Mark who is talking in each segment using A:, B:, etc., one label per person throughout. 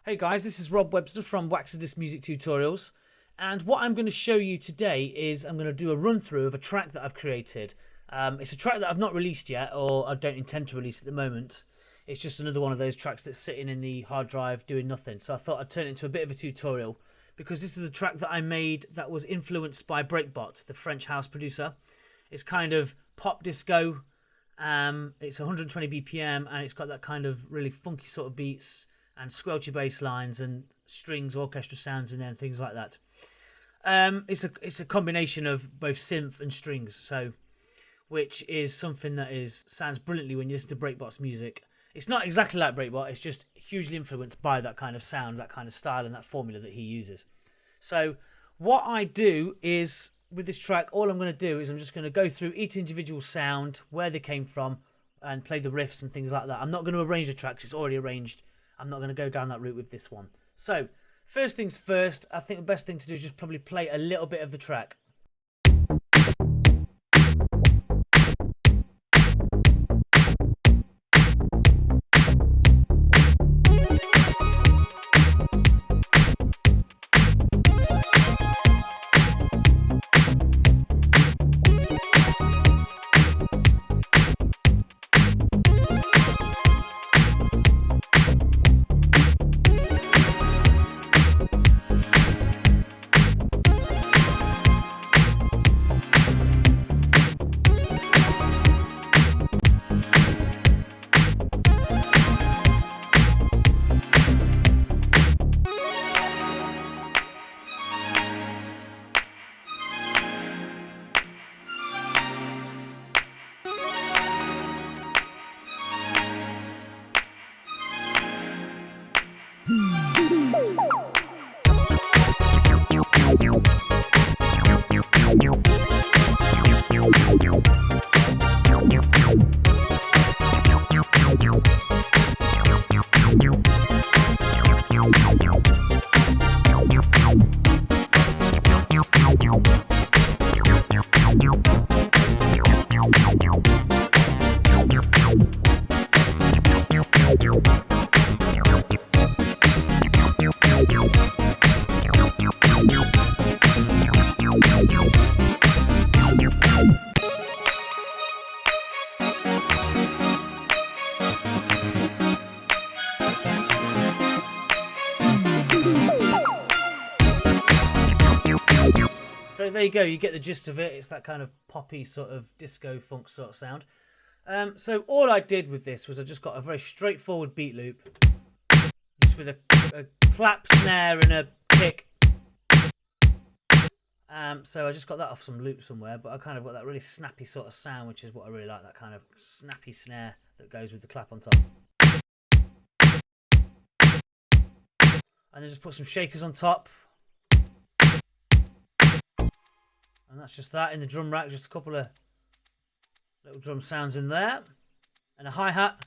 A: Hey guys, this is Rob Webster from Waxadis Music Tutorials, and what I'm going to show you today is I'm going to do a run through of a track that I've created. It's a track that I've not released yet, or I don't intend to release at the moment. It's just another one of those tracks that's sitting in the hard drive doing nothing, so I thought I'd turn it into a bit of a tutorial, because this is a track that I made that was influenced by Breakbot, the French house producer. It's kind of pop disco, it's 120 BPM, and it's got that kind of really funky sort of beats and squelchy bass lines and strings, orchestra sounds in there and things like that. It's a combination of both synth and strings, so which is something that sounds brilliantly when you listen to Breakbot's music. It's not exactly like Breakbot, it's just hugely influenced by that kind of sound, that kind of style and that formula that he uses. So what I do is, with this track, all I'm going to do is I'm just going to go through each individual sound, where they came from, and play the riffs and things like that. I'm not going to arrange the tracks, it's already arranged. I'm not going to go down that route with this one. So, first things first, I think the best thing to do is just probably play a little bit of the track. So there you go, you get the gist of it. It's that kind of poppy sort of disco funk sort of sound. So all I did with this was I just got a very straightforward beat loop, just with a clap, snare and a kick. So I just got that off some loop somewhere, but I kind of got that really snappy sort of sound, which is what I really like, that kind of snappy snare that goes with the clap on top. And then just put some shakers on top. And that's just that in the drum rack, just a couple of little drum sounds in there. And a hi-hat,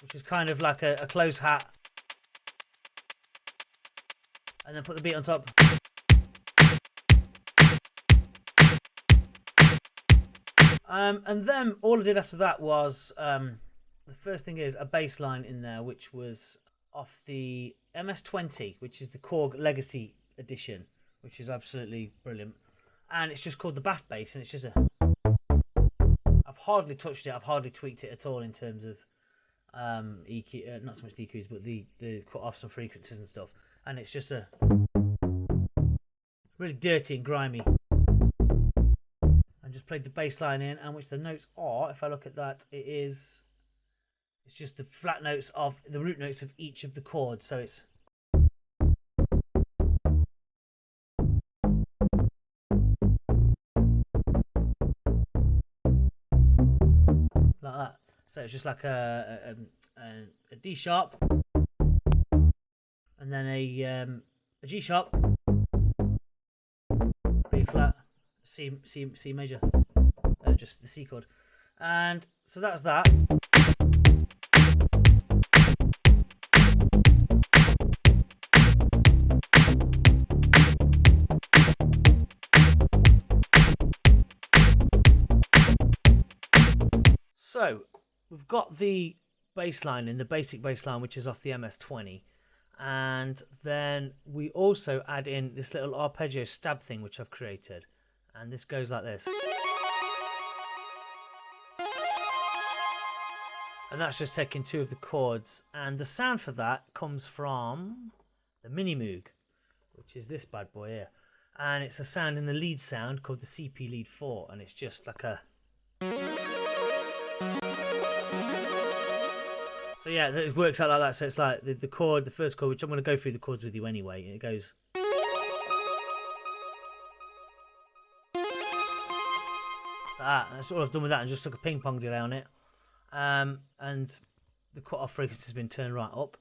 A: which is kind of like a close hat. And then put the beat on top. And then all I did after that was, the first thing is a bass line in there, which was off the MS-20, which is the Korg Legacy edition, which is absolutely brilliant. And it's just called the Bath bass, and it's just I've hardly touched it, I've hardly tweaked it at all in terms of EQ, not so much EQs, but the cut off some frequencies and stuff. And it's just really dirty and grimy. I just played the bass line in, and which the notes are, if I look at that, it's just the flat notes of the root notes of each of the chords. So it's like that. So it's just like a D sharp, and then a G sharp, B flat, C major, just the C chord, and so that's that. So we've got the bass line in, the basic bass line, which is off the MS-20. And then we also add in this little arpeggio stab thing which I've created, and this goes like this. And that's just taking two of the chords, and the sound for that comes from the Mini Moog, which is this bad boy here. And it's a sound in the lead sound called the CP Lead 4, and it's just like a... So yeah, it works out like that. So it's like the chord, the first chord, which I'm going to go through the chords with you anyway. It goes like that. That's all I've done with that, and just took a ping pong delay on it. And the cut-off frequency has been turned right up,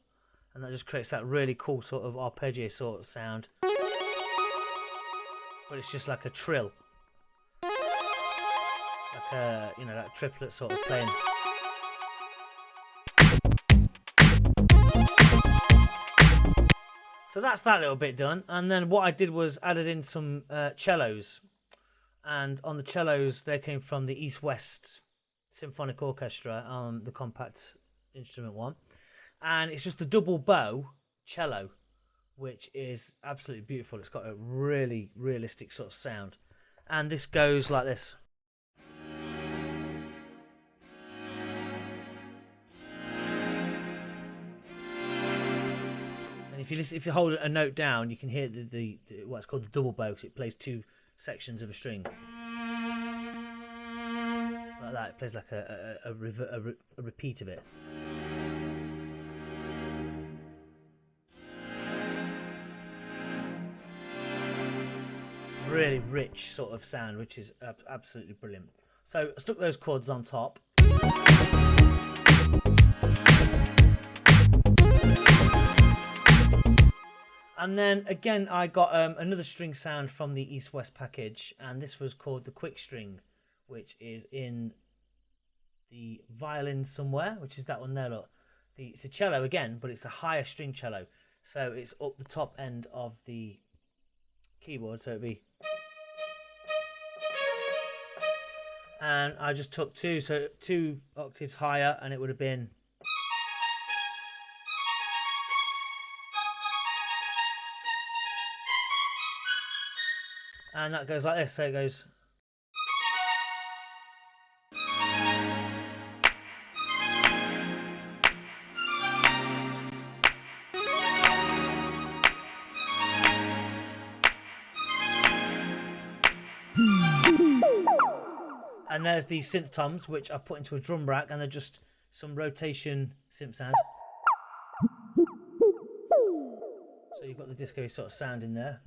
A: and that just creates that really cool sort of arpeggio sort of sound. But it's just like a trill, like a, you know, that triplet sort of playing. So that's that little bit done, and then what I did was added in some cellos, and on the cellos they came from the East West Symphonic Orchestra on the compact instrument one, and it's just a double bow cello, which is absolutely beautiful. It's got a really realistic sort of sound, and this goes like this. And if you hold a note down, you can hear the what's called the double bow, because it plays two sections of a string like that. It plays like a repeat of it. Really rich sort of sound, which is absolutely brilliant. So I stuck those chords on top. And then again I got another string sound from the East West package, and this was called the quick string, which is in the violin somewhere, which is that one there. Look, it's a cello again, but it's a higher string cello, so it's up the top end of the keyboard, so it'd be, and I just took two octaves higher, and it would have been, and that goes like this. So it goes, and there's the synth toms, which I've put into a drum rack, and they're just some rotation synth sounds. So you've got the disco sort of sound in there,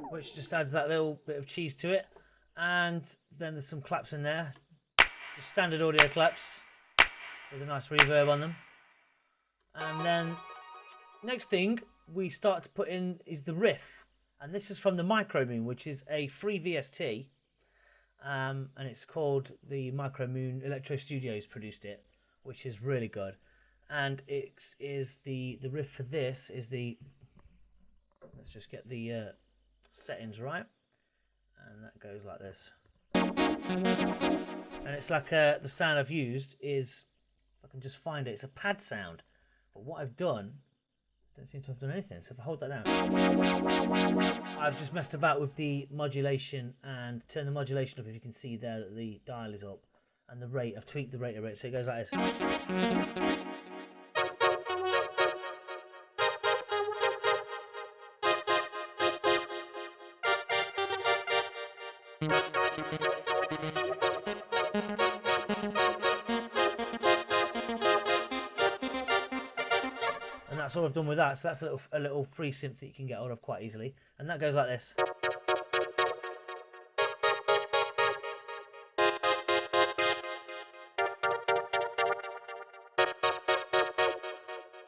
A: which just adds that little bit of cheese to it. And then there's some claps in there, just standard audio claps with a nice reverb on them. And then next thing we start to put in is the riff, and this is from the Micromoon, which is a free VST, and it's called the Micromoon. Electro Studios produced it, which is really good. And it is the riff for this is the, let's just get the settings right, and that goes like this. And it's like the sound I've used is, if I can just find it, it's a pad sound, but what I've done, I don't seem to have done anything. So if I hold that down, I've just messed about with the modulation and turn the modulation up. If you can see there that the dial is up, and the rate, I've tweaked the rate of it, so it goes like this. And that's all I've done with that. So that's a little free synth that you can get hold of quite easily, and that goes like this.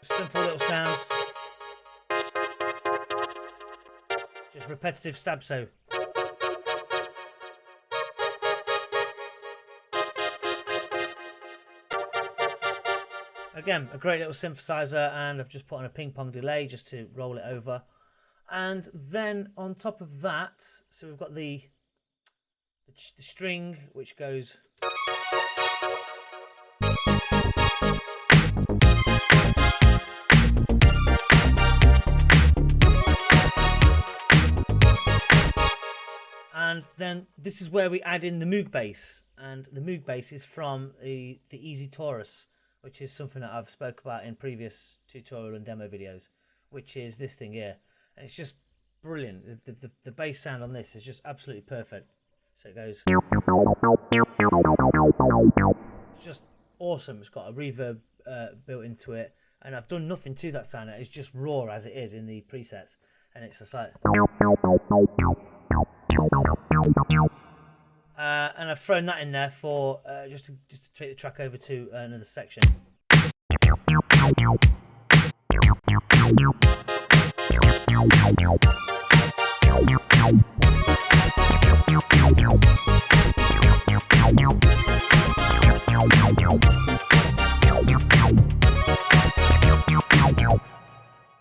A: Simple little sounds, just repetitive stab. So again, a great little synthesizer, and I've just put on a ping pong delay just to roll it over. And then on top of that, so we've got the string, which goes, And then this is where we add in the Moog Bass, and the Moog Bass is from the Easy Taurus, which is something that I've spoke about in previous tutorial and demo videos, which is this thing here, and it's just brilliant. The bass sound on this is just absolutely perfect. So it goes, it's just awesome. It's got a reverb built into it, and I've done nothing to that sound. It's just raw as it is in the presets, and it's just like. And I've thrown that in there for just to take the track over to another section.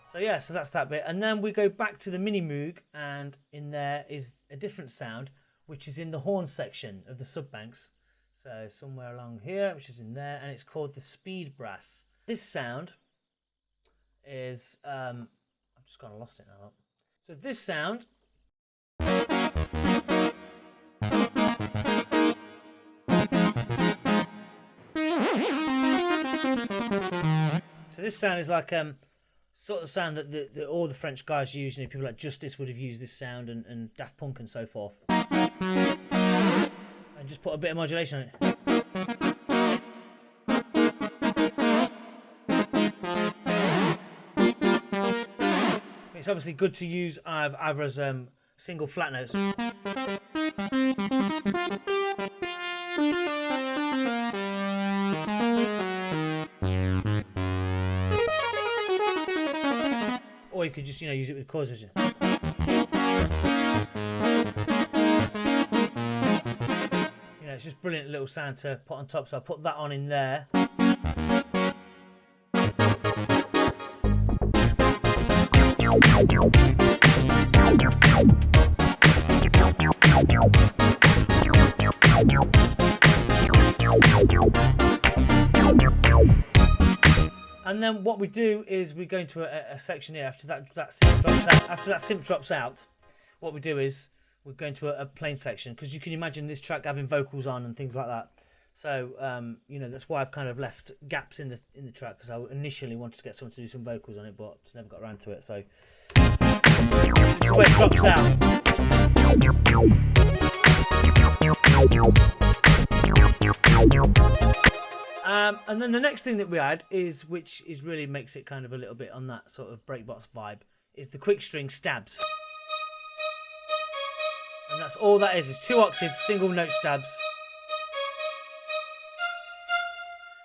A: So yeah, so that's that bit, and then we go back to the mini Moog, and in there is a different sound, which is in the horn section of the subbanks. So somewhere along here, which is in there, and it's called the speed brass. This sound is I've just kind of lost it now. So this sound is like sort of sound that all the French guys use. You know, people like Justice would have used this sound, and Daft Punk and so forth. And just put a bit of modulation on it. It's obviously good to use either as single flat notes. Or you could just, you know, use it with chords. It's just brilliant little sound to put on top, so I'll put that on in there. And then what we do is we go into a section here after that synth drops out. After that synth drops out, what we do is we're going to a plain section, because you can imagine this track having vocals on and things like that. So you know, that's why I've kind of left gaps in the track, because I initially wanted to get someone to do some vocals on it, but just never got around to it. So this is where it drops out. And then the next thing that we add is, which is really makes it kind of a little bit on that sort of Breakbot vibe, is the quick string stabs. And that's all that is 2 octave single note stabs.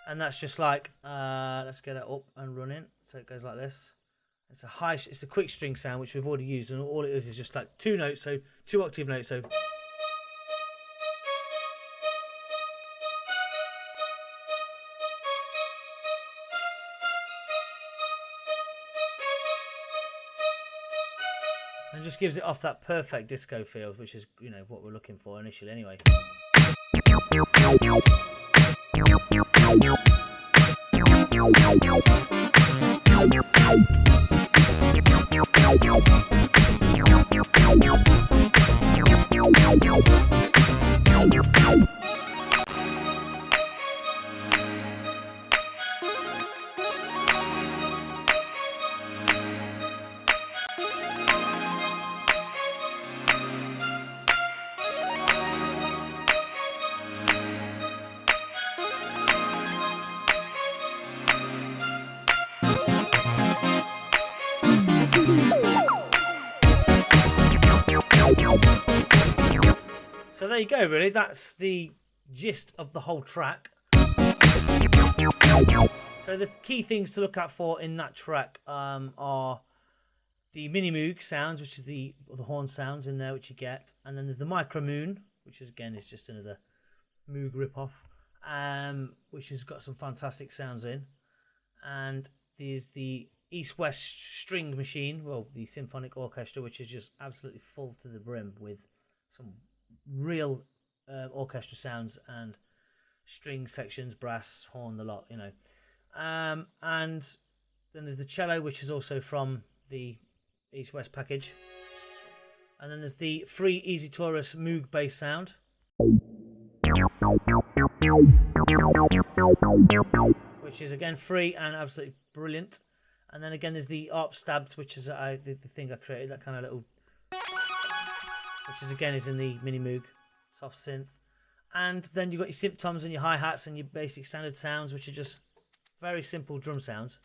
A: And that's just like, let's get it up and running. So it goes like this. It's a quick string sound, which we've already used, and all it is just like 2 notes, so 2 octave notes, so. And just gives it off that perfect disco feel, which is, you know, what we're looking for initially anyway. So there you go, really. That's the gist of the whole track. So the key things to look out for in that track are the mini Moog sounds, which is the horn sounds in there, which you get, and then there's the micro moon, which is again is just another Moog ripoff, which has got some fantastic sounds in, and there's the East-West string machine, well, the symphonic orchestra, which is just absolutely full to the brim with some real orchestra sounds and string sections, brass, horn, the lot, you know. And then there's the cello, which is also from the East-West package. And then there's the free Easy Taurus Moog Bass sound, which is again free and absolutely brilliant. And then again there's the Arp Stab, which is the thing I created, that kind of little, which is again is in the Mini Moog soft synth. And then you've got your synth toms and your hi-hats and your basic standard sounds, which are just very simple drum sounds.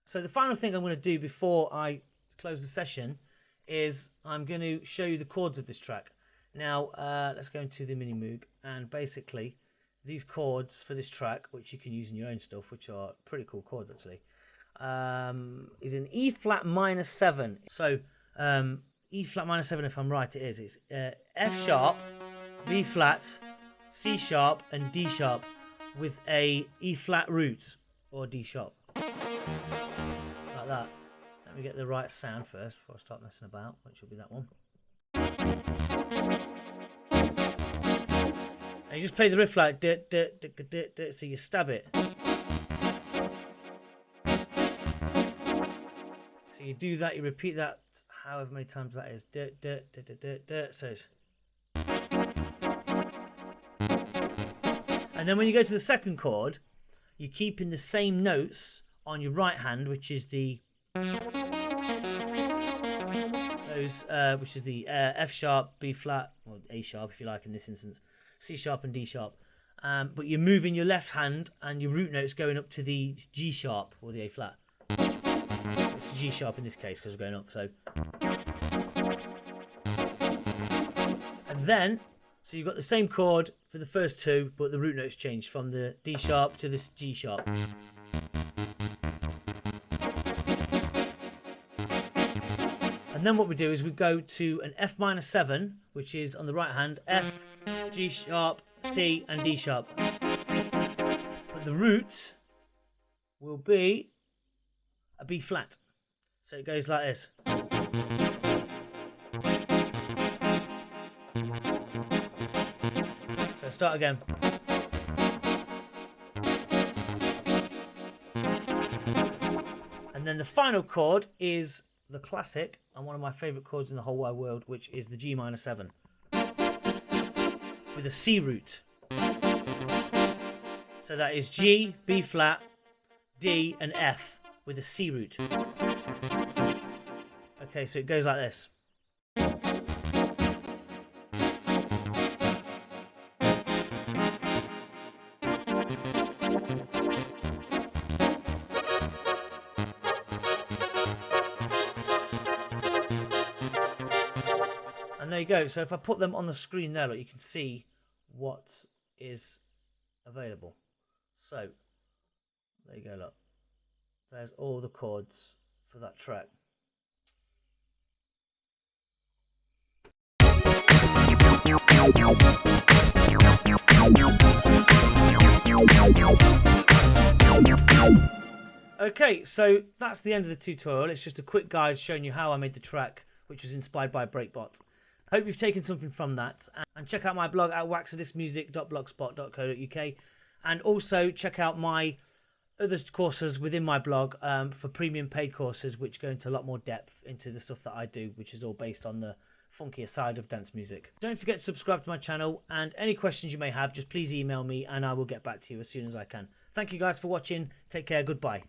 A: So the final thing I'm going to do before I close the session is I'm going to show you the chords of this track. Now let's go into the Mini Moog, and basically these chords for this track, which you can use in your own stuff, which are pretty cool chords actually, is in E flat minor 7. So E flat minor 7, if I'm right, it is. It's F sharp, B flat, C sharp, and D sharp with a E flat root or D sharp. Like that. Let me get the right sound first before I start messing about, which will be that one. And you just play the riff like so you stab it. So you do that, you repeat that however many times that is. So it's... And then when you go to the second chord, you keep in the same notes on your right hand, which is the F sharp, B flat, or A sharp if you like in this instance, C sharp and D sharp. But you're moving your left hand and your root note's going up to the G sharp or the A flat. It's G sharp in this case because we're going up. So, and then so you've got the same chord for the first two, but the root note's changed from the D sharp to this G sharp. And then what we do is we go to an F minor 7, which is on the right hand, F, G sharp, C, and D sharp. But the root will be a B flat. So it goes like this. So start again. And then the final chord is the classic and one of my favourite chords in the whole wide world, which is the G minor 7 with a C root. So that is G, B flat, D, and F with a C root. Okay, so it goes like this. And there you go. So if I put them on the screen there, look, you can see what is available. So there you go, look. There's all the chords for that track. Okay, so that's the end of the tutorial. It's just a quick guide showing you how I made the track, which was inspired by Breakbot. I hope you've taken something from that, and check out my blog at waxadismusic.blogspot.co.uk, and also check out my other courses within my blog for premium paid courses, which go into a lot more depth into the stuff that I do, which is all based on the funkier side of dance music. Don't forget to subscribe to my channel, and any questions you may have, just please email me and I will get back to you as soon as I can. Thank you guys for watching. Take care. Goodbye.